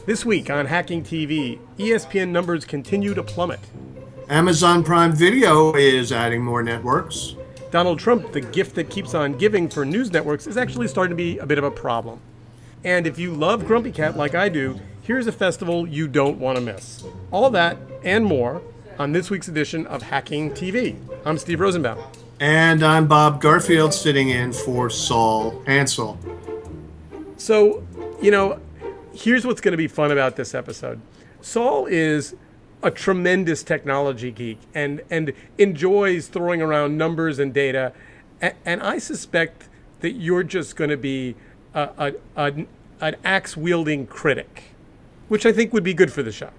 This week on Hacking TV, ESPN numbers continue to plummet. Amazon Prime Video is adding more networks. Donald Trump, the gift that keeps on giving for news networks, is actually starting to be a bit of a problem. And if you love Grumpy Cat like I do, here's a festival you don't want to miss. All that and more on this week's edition of Hacking TV. I'm Steve Rosenbaum. And I'm Bob Garfield, sitting in for Saul Hansel. So, here's what's going to be fun about this episode. Saul is a tremendous technology geek and enjoys throwing around numbers and data. And I suspect that you're just going to be an axe-wielding critic, which I think would be good for the show.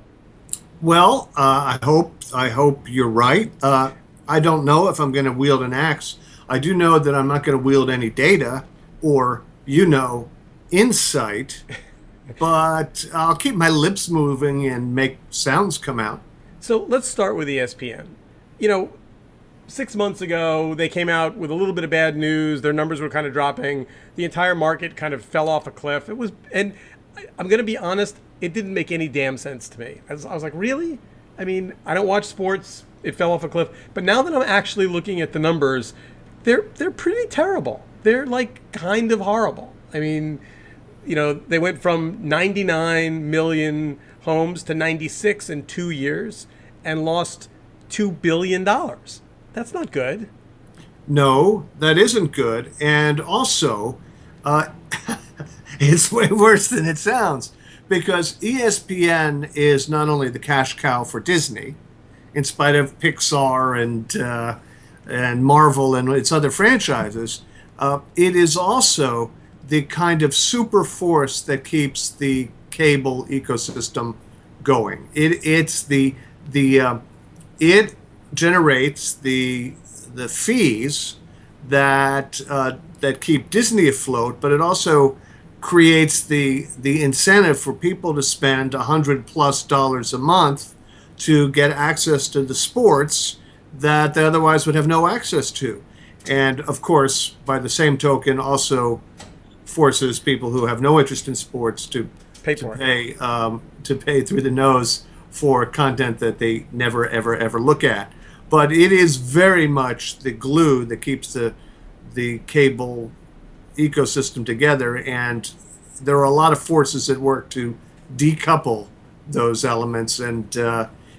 Well, I hope you're right. I don't know if I'm going to wield an axe. I do know that I'm not going to wield any data or, insight. But I'll keep my lips moving and make sounds come out. So let's start with ESPN. 6 months ago, they came out with a little bit of bad news. Their numbers were kind of dropping. The entire market kind of fell off a cliff. And I'm going to be honest, it didn't make any damn sense to me. I was like, really? I mean, I don't watch sports. It fell off a cliff. But now that I'm actually looking at the numbers, they're pretty terrible. They're like kind of horrible. I mean, they went from 99 million homes to 96 in 2 years and lost $2 billion. That's not good. No, that isn't good. And also, it's way worse than it sounds, because ESPN is not only the cash cow for Disney, in spite of Pixar and Marvel and its other franchises, it is also the kind of super force that keeps the cable ecosystem going. It generates the fees that keep Disney afloat, but it also creates the incentive for people to spend $100+ a month to get access to the sports that they otherwise would have no access to. And of course, by the same token, also forces people who have no interest in sports to pay through the nose for content that they never, ever look at. But it is very much the glue that keeps the cable ecosystem together, and there are a lot of forces at work to decouple those elements. And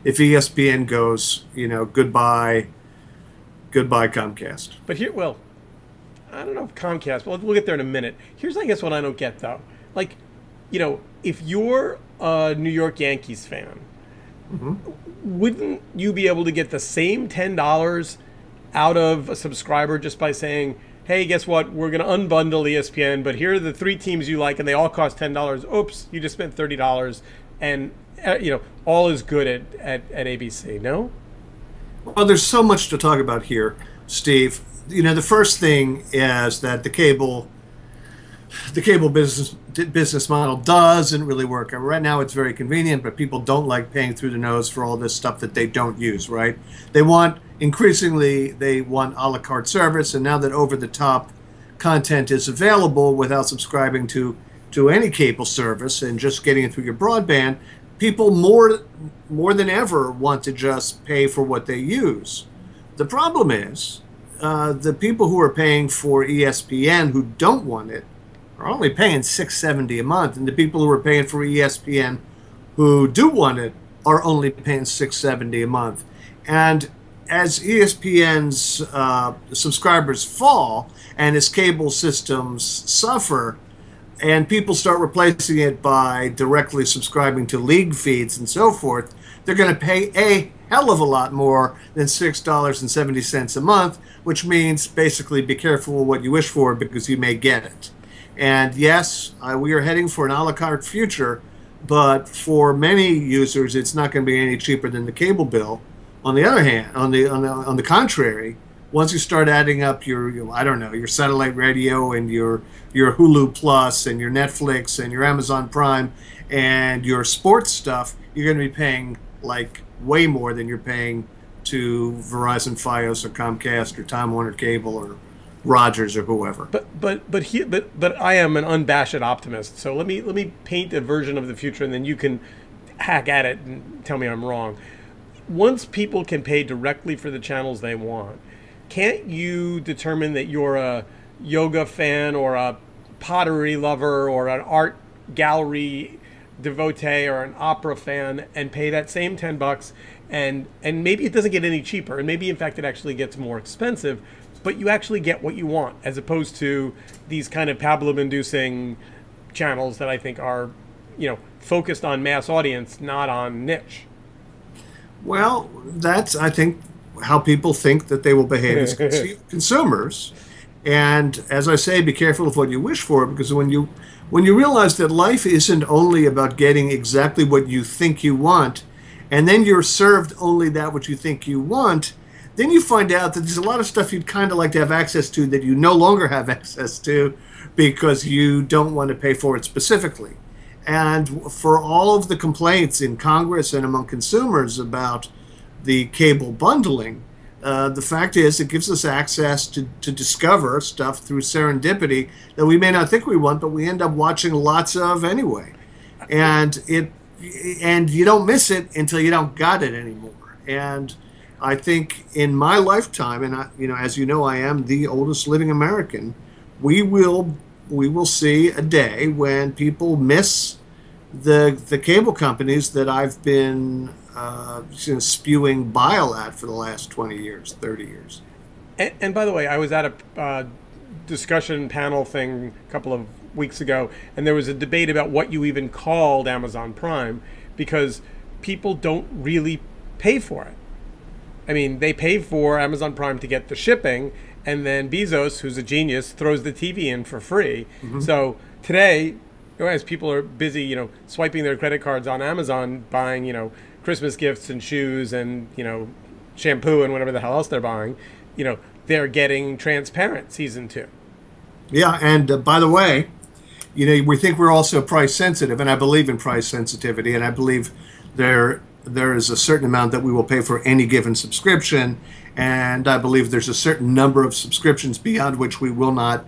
if ESPN goes, goodbye Comcast. But here, well, I don't know if Comcast, but we'll get there in a minute. Here's, I guess, what I don't get, though. Like, if you're a New York Yankees fan, Mm-hmm. wouldn't you be able to get the same $10 out of a subscriber just by saying, hey, guess what? We're going to unbundle ESPN, but here are the 3 teams you like, and they all cost $10. Oops, you just spent $30, and, all is good at ABC, no? Well, there's so much to talk about here, Steve. The first thing is that the cable business model doesn't really work. And right now it's very convenient, but people don't like paying through the nose for all this stuff that they don't use, right? Increasingly, they want a la carte service, and now that over-the-top content is available without subscribing to any cable service and just getting it through your broadband, people more than ever want to just pay for what they use. The problem is, the people who are paying for ESPN who don't want it are only paying $6.70 a month, and the people who are paying for ESPN who do want it are only paying $6.70 a month. And as ESPN's subscribers fall and as cable systems suffer, and people start replacing it by directly subscribing to league feeds and so forth, they're going to pay a hell of a lot more than $6.70 a month, which means basically be careful what you wish for, because you may get it. And yes, we are heading for an a la carte future, but for many users, it's not going to be any cheaper than the cable bill. On the other hand, on the contrary, once you start adding up your satellite radio and your Hulu Plus and your Netflix and your Amazon Prime and your sports stuff, you're going to be paying like way more than you're paying to Verizon, Fios, or Comcast, or Time Warner Cable, Rogers or whoever. But I am an unabashed optimist. So let me paint a version of the future, and then you can hack at it and tell me I'm wrong. Once people can pay directly for the channels they want, can't you determine that you're a yoga fan or a pottery lover or an art gallery devotee or an opera fan and pay that same $10 and maybe it doesn't get any cheaper, and maybe in fact it actually gets more expensive, but you actually get what you want, as opposed to these kind of pablum-inducing channels that I think are, focused on mass audience, not on niche. Well, that's, I think, how people think that they will behave as consumers. And as I say, be careful of what you wish for, because when you realize that life isn't only about getting exactly what you think you want, and then you're served only that which you think you want, then you find out that there's a lot of stuff you'd kind of like to have access to that you no longer have access to because you don't want to pay for it specifically. And for all of the complaints in Congress and among consumers about the cable bundling, the fact is it gives us access to discover stuff through serendipity that we may not think we want, but we end up watching lots of anyway. And you don't miss it until you don't got it anymore. And I think in my lifetime, and as you know, I am the oldest living American, we will see a day when people miss the cable companies that I've been spewing bile at for the last 20 years, 30 years. And by the way, I was at a discussion panel thing a couple of weeks ago, and there was a debate about what you even called Amazon Prime, because people don't really pay for it. I mean, they pay for Amazon Prime to get the shipping, and then Bezos, who's a genius, throws the TV in for free. Mm-hmm. So today, as people are busy, swiping their credit cards on Amazon, buying, Christmas gifts and shoes and, shampoo and whatever the hell else they're buying, they're getting Transparent season 2. Yeah, and by the way, we think we're also price sensitive, and I believe in price sensitivity, and I believe there is a certain amount that we will pay for any given subscription, and I believe there's a certain number of subscriptions beyond which we will not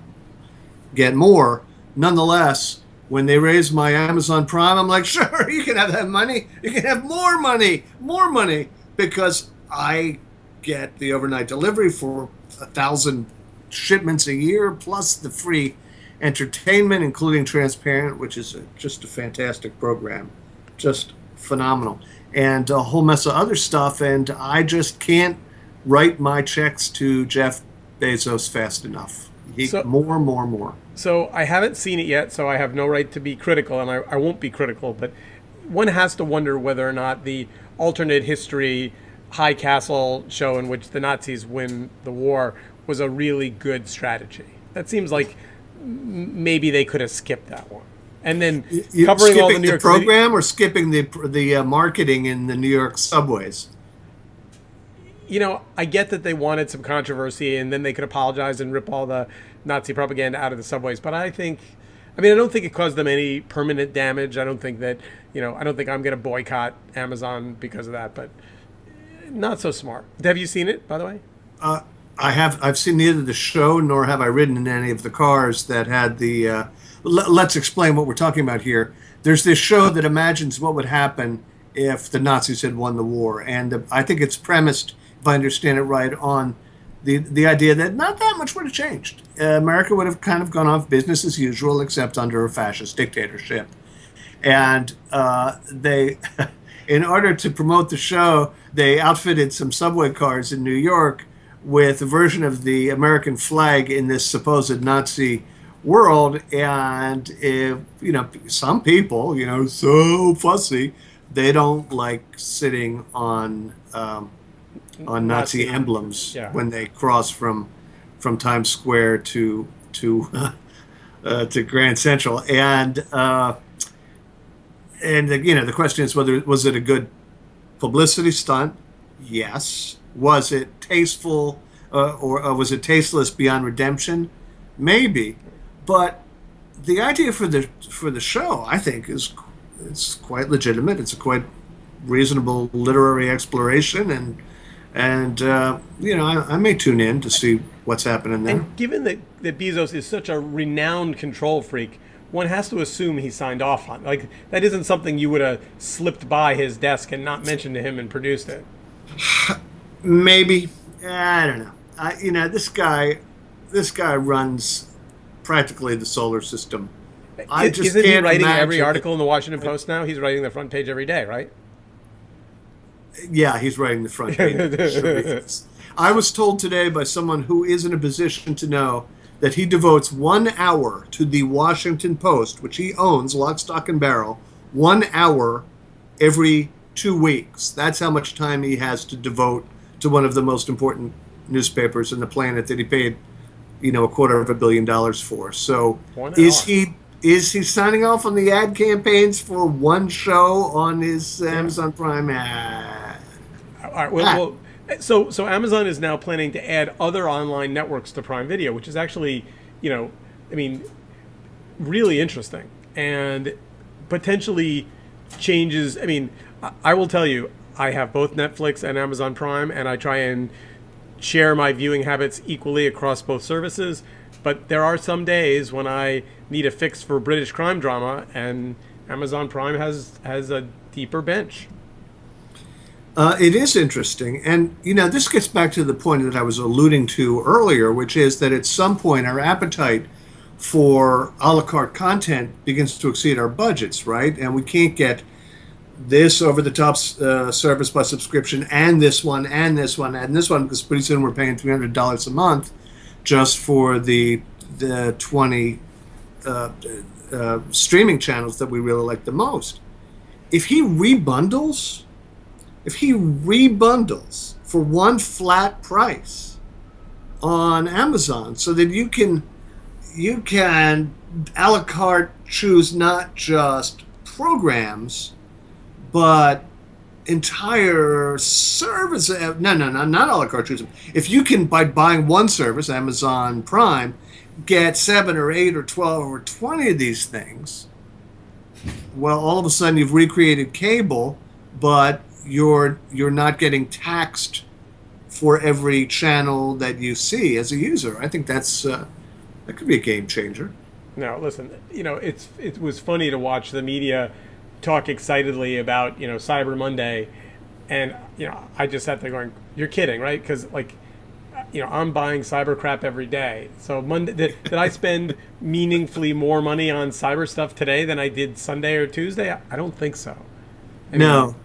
get more. Nonetheless, when they raise my Amazon Prime, I'm like, sure, you can have that money. You can have more money, because I get the overnight delivery for 1,000 shipments a year, plus the free entertainment, including Transparent, which is just a fantastic program, just phenomenal, and a whole mess of other stuff. And I just can't write my checks to Jeff Bezos fast enough. More. So I haven't seen it yet, so I have no right to be critical, and I won't be critical, but one has to wonder whether or not the alternate history High Castle show in which the Nazis win the war was a really good strategy. That seems like maybe they could have skipped that one. And then covering all the New York program City, or skipping the marketing in the New York subways. I get that they wanted some controversy, and then they could apologize and rip all the Nazi propaganda out of the subways. But I don't think it caused them any permanent damage. I don't think that, I don't think I'm going to boycott Amazon because of that. But not so smart. Have you seen it, by the way? I've seen neither the show nor have I ridden in any of the cars that had the. Let's explain what we're talking about here. There's this show that imagines what would happen if the Nazis had won the war, and I think it's premised, if I understand it right, on the idea that not that much would have changed. America would have kind of gone off business as usual, except under a fascist dictatorship. And they, in order to promote the show, they outfitted some subway cars in New York with a version of the American flag in this supposed Nazi world. And some people, so fussy, they don't like sitting on Nazi emblems when they cross from Times Square to Grand Central. And the question is was it a good publicity stunt? Yes. Was it tasteful or was it tasteless beyond redemption? Maybe. But the idea for the show, I think, it's quite legitimate. It's a quite reasonable literary exploration, and And I may tune in to see what's happening there. And given that Bezos is such a renowned control freak, one has to assume he signed off on. Like, that isn't something you would have slipped by his desk and not mentioned to him and produced it. Maybe. I don't know. This guy runs practically the solar system. I just Isn't he can't writing imagine every article in the Washington Post now? He's writing the front page every day, right? Yeah, he's writing the front page. I was told today by someone who is in a position to know that he devotes 1 hour to the Washington Post, which he owns, lock, stock, and barrel, 1 hour every 2 weeks. That's how much time he has to devote to one of the most important newspapers on the planet that he paid, $250 million for. So is he signing off on the ad campaigns for one show on his Amazon Prime? All right. Well, so Amazon is now planning to add other online networks to Prime Video, which is actually, really interesting and potentially changes. I will tell you, I have both Netflix and Amazon Prime, and I try and share my viewing habits equally across both services. But there are some days when I need a fix for British crime drama, and Amazon Prime has a deeper bench. It is interesting. And, this gets back to the point that I was alluding to earlier, which is that at some point our appetite for a la carte content begins to exceed our budgets, right? And we can't get this over-the-top service by subscription and this one and this one and this one, because pretty soon we're paying $300 a month just for the 20 streaming channels that we really like the most. If he rebundles for one flat price on Amazon so that you can a la carte choose not just programs but entire service. No, not a la carte choose them. If you can, by buying one service, Amazon Prime, get 7 or 8 or 12 or 20 of these things, well, all of a sudden you've recreated cable, but you're not getting taxed for every channel that you see as a user. I think that could be a game changer. Now, listen, it was funny to watch the media talk excitedly about Cyber Monday, and I just sat there going, "You're kidding, right?" Because I'm buying cyber crap every day. So Monday, did I spend meaningfully more money on cyber stuff today than I did Sunday or Tuesday? I don't think so. No,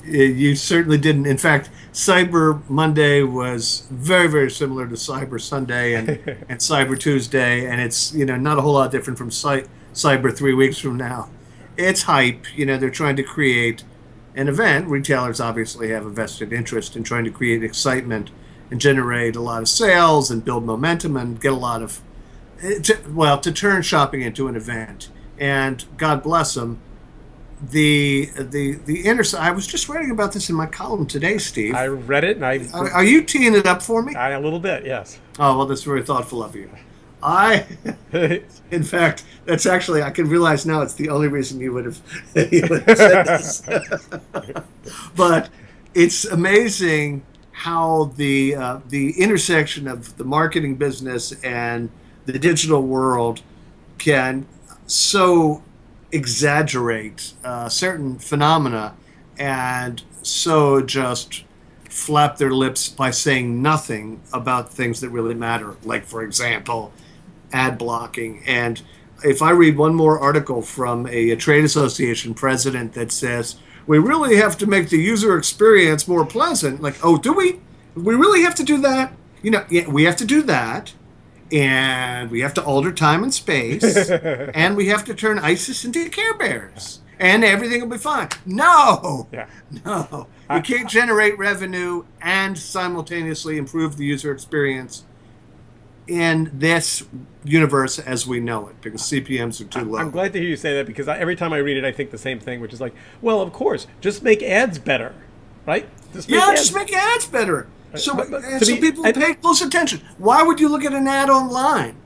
you certainly didn't. In fact, Cyber Monday was very, very similar to Cyber Sunday and Cyber Tuesday, and it's not a whole lot different from Cyber 3 weeks from now. It's hype. They're trying to create an event. Retailers obviously have a vested interest in trying to create excitement and generate a lot of sales and build momentum and get a lot of to turn shopping into an event. And God bless them. The I was just writing about this in my column today, Steve. I read it, and are you teeing it up for me? A little bit, yes. Oh, well, that's very thoughtful of you. In fact, that's actually, I can realize now it's the only reason you would have said this. But it's amazing how the intersection of the marketing business and the digital world can so exaggerate certain phenomena and so just flap their lips by saying nothing about things that really matter, like, for example, ad blocking. And if I read one more article from a trade association president that says, we really have to make the user experience more pleasant, like, oh, do we? We really have to do that? Yeah, we have to do that. And we have to alter time and space, and we have to turn ISIS into Care Bears, and everything will be fine. No, you can't generate revenue and simultaneously improve the user experience in this universe as we know it, because CPMs are too low. I'm glad to hear you say that, because every time I read it, I think the same thing, which is like, well, of course, just make ads better, right? Just make ads better. So people pay close attention. Why would you look at an ad online?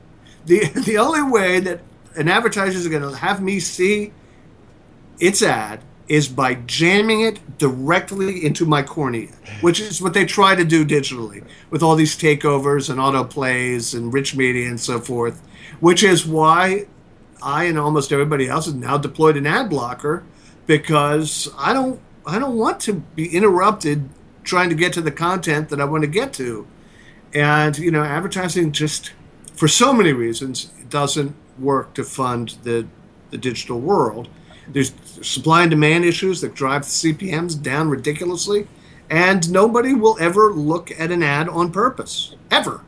The only way that an advertiser is going to have me see its ad is by jamming it directly into my cornea, which is what they try to do digitally with all these takeovers and autoplays and rich media and so forth, which is why I and almost everybody else has now deployed an ad blocker, because I don't want to be interrupted trying to get to the content that I want to get to. And, advertising just, for so many reasons, it doesn't work to fund the digital world. There's supply and demand issues that drive the CPMs down ridiculously, and nobody will ever look at an ad on purpose, ever.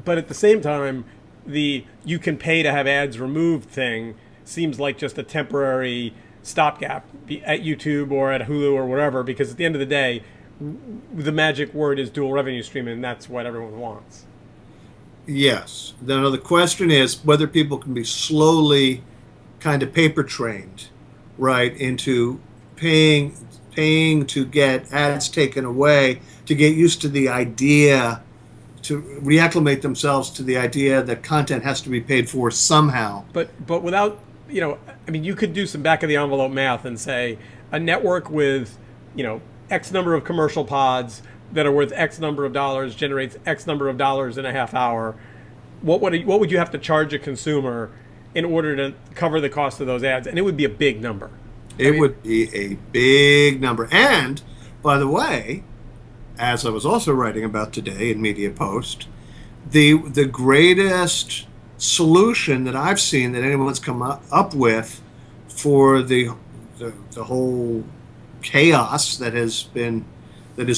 But at the same time, the you can pay to have ads removed thing seems like just a temporary stopgap at YouTube or at Hulu or wherever, because at the end of the day, the magic word is dual revenue stream, and that's what everyone wants. Yes. Now the question is whether people can be slowly kind of paper trained, right, into paying to get ads taken away, to get used to the idea, to reacclimate themselves to the idea that content has to be paid for somehow. But without, you could do some back of the envelope math and say a network with, X number of commercial pods that are worth X number of dollars generates X number of dollars in a half hour. What would you have to charge a consumer in order to cover the cost of those ads? And it would be a big number. It would be a big number. And, by the way, as I was also writing about today in Media Post, the greatest solution that I've seen that anyone's come up with for the whole chaos that is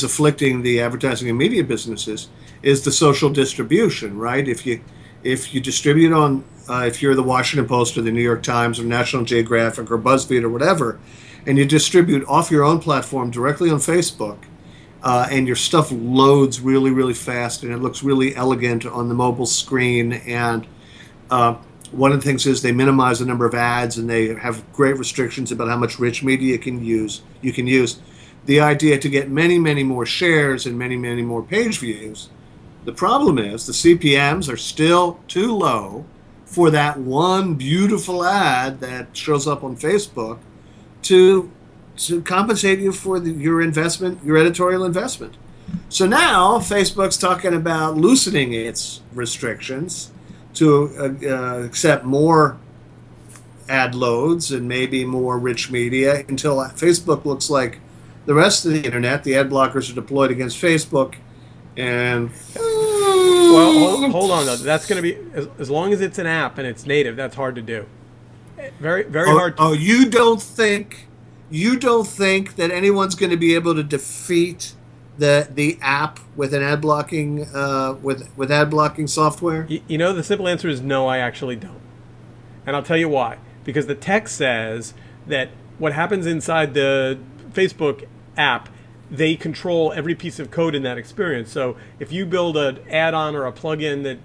afflicting the advertising and media businesses is the social distribution, right? If you distribute on, if you're the Washington Post or the New York Times or National Geographic or BuzzFeed or whatever, and you distribute off your own platform directly on Facebook, and your stuff loads really, really fast and it looks really elegant on the mobile screen, and one of the things is they minimize the number of ads and they have great restrictions about how much rich media you can use. The idea to get many, many more shares and many, many more page views. The problem is the CPMs are still too low for that one beautiful ad that shows up on Facebook to compensate you for your investment, your editorial investment. So now Facebook's talking about loosening its restrictions to accept more ad loads and maybe more rich media until Facebook looks like the rest of the internet. The ad blockers are deployed against Facebook, and well, hold on though. That's going to be as long as it's an app and it's native. That's hard to do. Very hard. You don't think that anyone's going to be able to defeat the app with an ad blocking with ad blocking software? The simple answer is no, I actually don't. And I'll tell you why. Because the text says that what happens inside the Facebook app, they control every piece of code in that experience. So if you build an add-on or a plugin that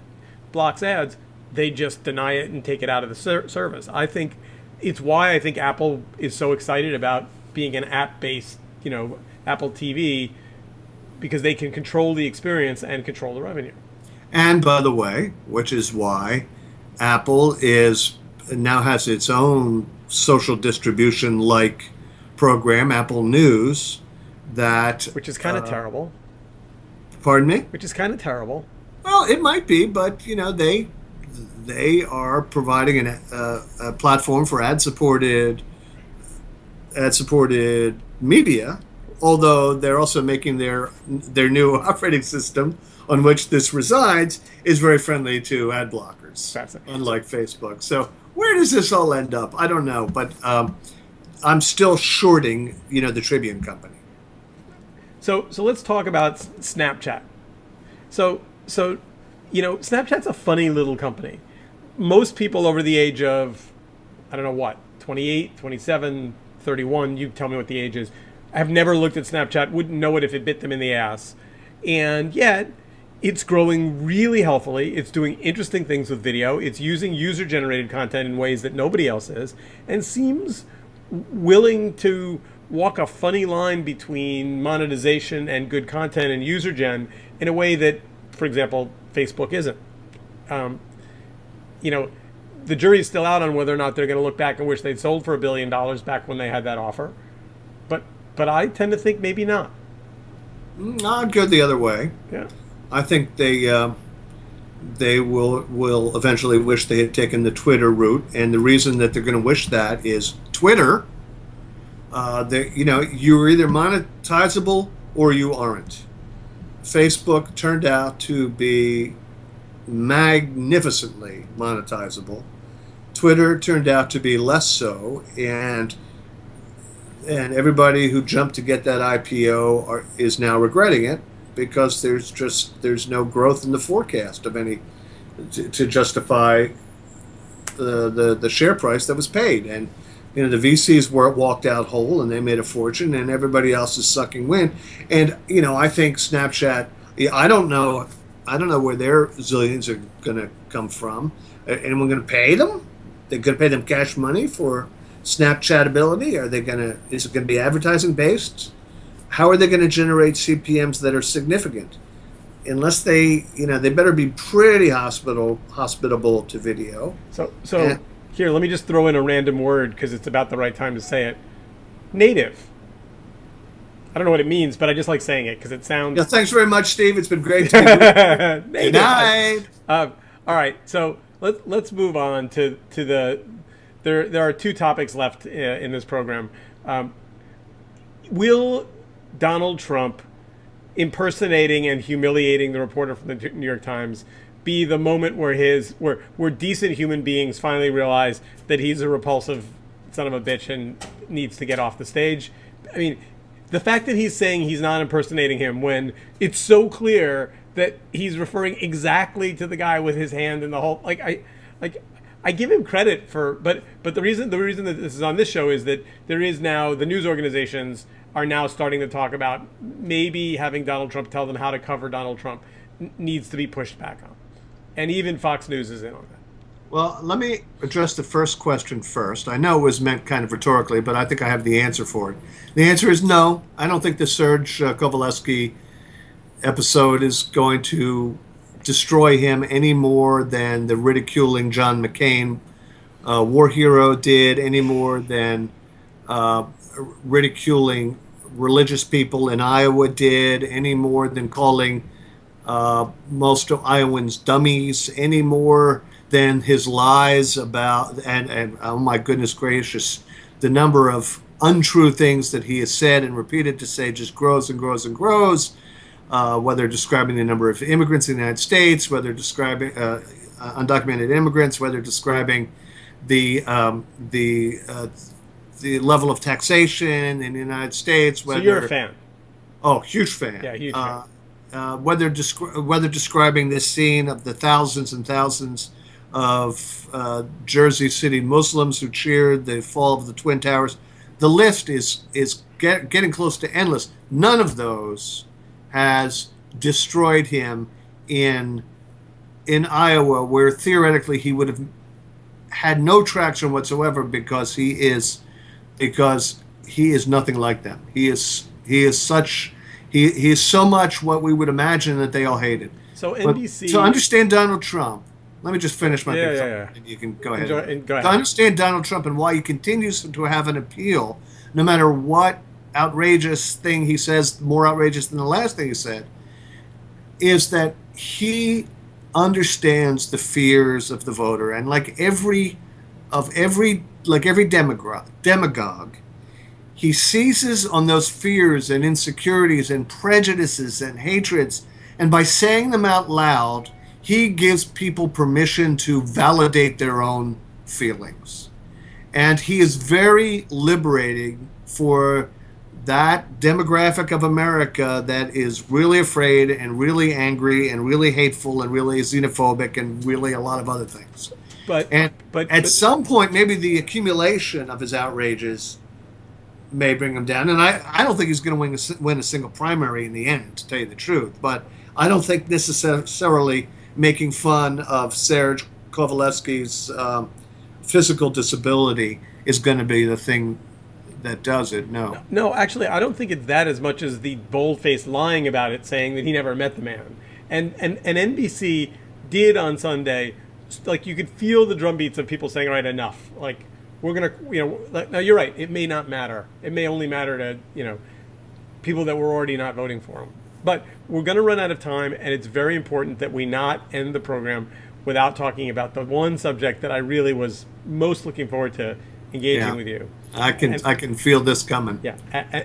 blocks ads, they just deny it and take it out of the service. I think it's why I think Apple is so excited about being an app-based, Apple TV, because they can control the experience and control the revenue. And by the way, which is why Apple now has its own social distribution-like program, Apple News, which is kind of terrible. Pardon me? Which is kind of terrible. Well, it might be, but they are providing a platform for ad-supported media. Although they're also making their new operating system on which this resides is very friendly to ad blockers, unlike Facebook. So where does this all end up? I don't know, but I'm still shorting, the Tribune company. So let's talk about Snapchat. So Snapchat's a funny little company. Most people over the age of, 28, 27, 31, you tell me what the age is, have never looked at Snapchat, wouldn't know it if it bit them in the ass. And yet, it's growing really healthily. It's doing interesting things with video. It's using user-generated content in ways that nobody else is, and seems willing to walk a funny line between monetization and good content and user-gen in a way that, for example, Facebook isn't. The jury's still out on whether or not they're going to look back and wish they'd sold for $1 billion back when they had that offer. but I tend to think maybe not. I'd go the other way. Yeah. I think they will eventually wish they had taken the Twitter route, and the reason that they're going to wish that is Twitter. You're either monetizable or you aren't. Facebook turned out to be magnificently monetizable. Twitter turned out to be less so, and everybody who jumped to get that IPO is now regretting it because there's no growth in the forecast of any to justify the share price that was paid. And the VCs walked out whole and they made a fortune, and everybody else is sucking wind. And I think Snapchat. I don't know where their zillions are going to come from. Anyone going to pay them? They're going to pay them cash money for Snapchatability? Is it going to be advertising based? How are they going to generate CPMs that are significant? Unless they better be pretty hospitable to video. So here, let me just throw in a random word because it's about the right time to say it. Native. I don't know what it means, but I just like saying it because it sounds. Yeah, thanks very much, Steve. It's been great to be with you. Good night. All right, so let's move on to the. There are two topics left in this program. Will Donald Trump impersonating and humiliating the reporter from the New York Times be the moment where decent human beings finally realize that he's a repulsive son of a bitch and needs to get off the stage? I mean, the fact that he's saying he's not impersonating him when it's so clear that he's referring exactly to the guy with his hand in the whole I give him credit for, but the reason that this is on this show is that there is now the news organizations are now starting to talk about maybe having Donald Trump tell them how to cover Donald Trump needs to be pushed back on, and even Fox News is in on that. Well, let me address the first question first. I know it was meant kind of rhetorically, but I think I have the answer for it. The answer is no. I don't think the Serge Kowalewski episode is going to destroy him any more than the ridiculing John McCain war hero did, any more than ridiculing religious people in Iowa did, any more than calling most of Iowans dummies, any more than his lies about, and oh my goodness gracious, the number of untrue things that he has said and repeated to say just grows and grows and grows. Whether describing the number of immigrants in the United States, whether describing undocumented immigrants, whether describing the level of taxation in the United States. Whether, so you're a fan? Oh, huge fan. Yeah, huge fan. Whether describing this scene of the thousands and thousands of Jersey City Muslims who cheered the fall of the Twin Towers, the list is getting close to endless. None of those has destroyed him in Iowa, where theoretically he would have had no traction whatsoever because he is nothing like them. He is so much what we would imagine that they all hated. So NBC. To understand Donald Trump, let me just finish my big thought, and you can go ahead. Go ahead. To understand Donald Trump and why he continues to have an appeal, no matter what outrageous thing he says, more outrageous than the last thing he said, is that he understands the fears of the voter, and like every demagogue, he seizes on those fears and insecurities and prejudices and hatreds, and by saying them out loud, he gives people permission to validate their own feelings. And he is very liberating for that demographic of America that is really afraid and really angry and really hateful and really xenophobic and really a lot of other things. But at some point, maybe the accumulation of his outrages may bring him down. And I don't think he's going to win a single primary in the end, to tell you the truth. But I don't think necessarily making fun of Serge Kowalewski's physical disability is going to be the thing that does it. No, actually, I don't think it's that as much as the bold-faced lying about it, saying that he never met the man. And NBC did on Sunday, like you could feel the drumbeats of people saying, "All right, enough. Like we're gonna, now you're right. It may not matter. It may only matter to, people that were already not voting for him. But we're going to run out of time, and it's very important that we not end the program without talking about the one subject that I really was most looking forward to engaging with you. I can feel this coming. Yeah,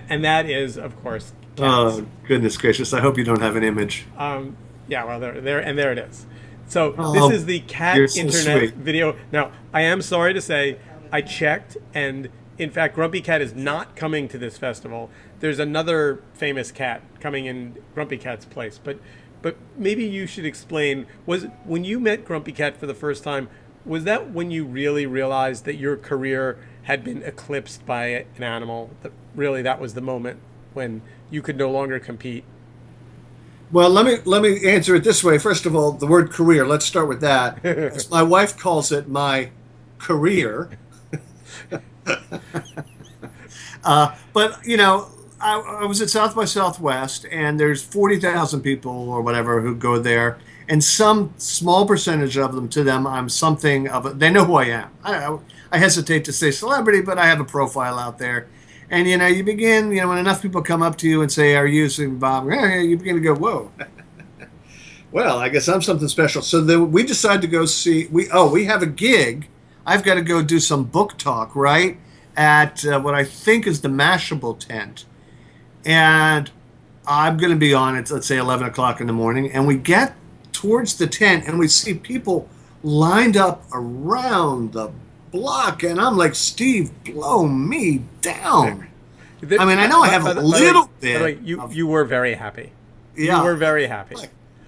and that is, of course, cats. Oh, goodness gracious. I hope you don't have an image. Yeah, well, there it is. So Oh, this is the cat you're so internet sweet. video. Now, I am sorry to say, I checked, and in fact, Grumpy Cat is not coming to this festival. There's another famous cat coming in Grumpy Cat's place. But maybe you should explain, when you met Grumpy Cat for the first time, was that when you really realized that your career had been eclipsed by an animal? That really, that was the moment when you could no longer compete? Well, let me answer it this way. First of all, the word career, let's start with that. As my wife calls it, my career. But, I was at South by Southwest, and there's 40,000 people or whatever who go there, and some small percentage of them, to them, I'm something of a, they know who I am. I hesitate to say celebrity, but I have a profile out there. And, you begin, when enough people come up to you and say, are you using Bob? You begin to go, whoa. Well, I guess I'm something special. So then we decide to go see, we have a gig. I've got to go do some book talk, right, at what I think is the Mashable tent. And I'm going to be on it, let's say 11 o'clock in the morning. And we get towards the tent and we see people lined up around the block. And I'm like, Steve, blow me down. I mean, I know I have a little bit. You were very happy. Yeah. You were very happy.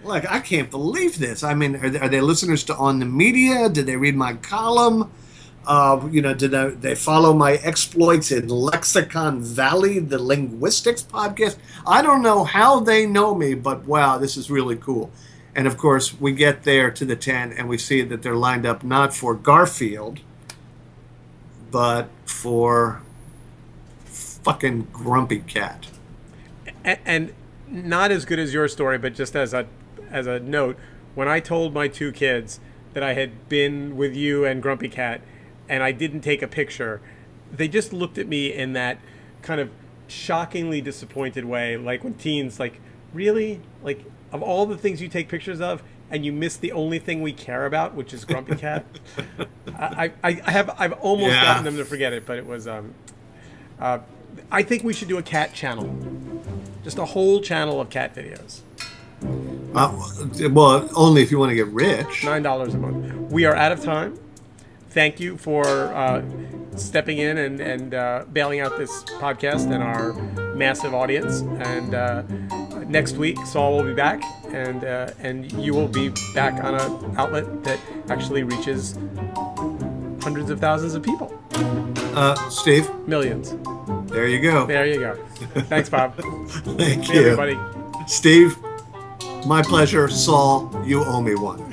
Like, I can't believe this. I mean, are they listeners to On the Media? Did they read my column? Did they follow my exploits in Lexicon Valley, the linguistics podcast? I don't know how they know me, but wow, this is really cool. And of course, we get there to the tent and we see that they're lined up not for Garfield, but for fucking Grumpy Cat. And not as good as your story, but just as a note, when I told my two kids that I had been with you and Grumpy Cat and I didn't take a picture, they just looked at me in that kind of shockingly disappointed way, like when teens, like, really? Like, of all the things you take pictures of, and you miss the only thing we care about, which is Grumpy Cat? I've almost gotten them to forget it, but it was, I think we should do a cat channel. Just a whole channel of cat videos. Well, only if you want to get rich. $9 a month. We are out of time. Thank you for stepping in and bailing out this podcast and our massive audience. And next week, Saul will be back, and you will be back on an outlet that actually reaches hundreds of thousands of people. Steve? Millions. There you go. There you go. Thanks, Bob. Thank See you. everybody. Steve, my pleasure. Saul, you owe me one.